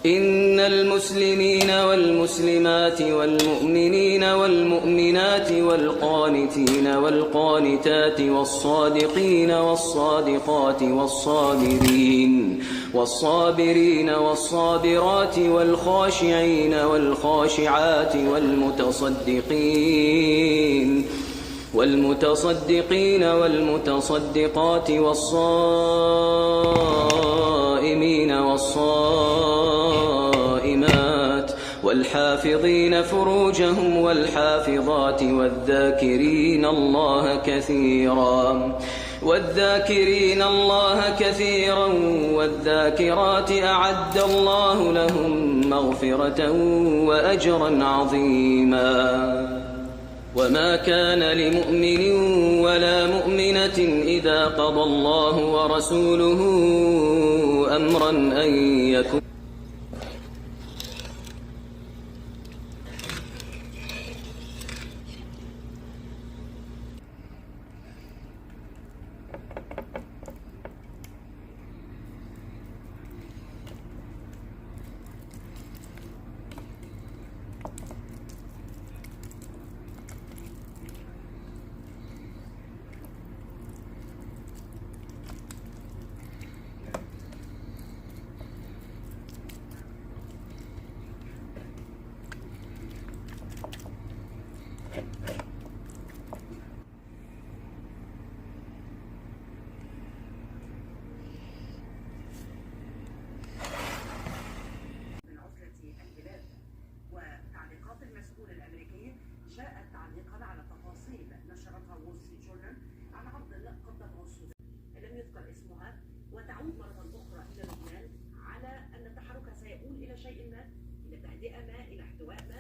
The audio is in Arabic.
إن المسلمين والمسلمات والمؤمنين والمؤمنات والقانتين والقانتات والصادقين والصادقات والصابرين والصابرات والخاشعين والخاشعات والمتصدقين والمتصدقات والصائمين والصائمات والحافظين فروجهم والحافظات والذاكرين الله كثيرا والذاكرات أعد الله لهم مغفرة وأجرا عظيما. وما كان لمؤمن ولا مؤمنة إذا قضى الله ورسوله أمرا أن يكون وتعليقات المسؤول الأمريكي جاءت تعليقا على تفاصيل نشرتها وول ستريت جورنال عن عرض قدمه السودان لم يذكر اسمها، وتعود مرة أخرى إلى لبنان على أن التحرك سيؤول إلى شيء ما، إلى تهدئة ما، إلى احتواء ما.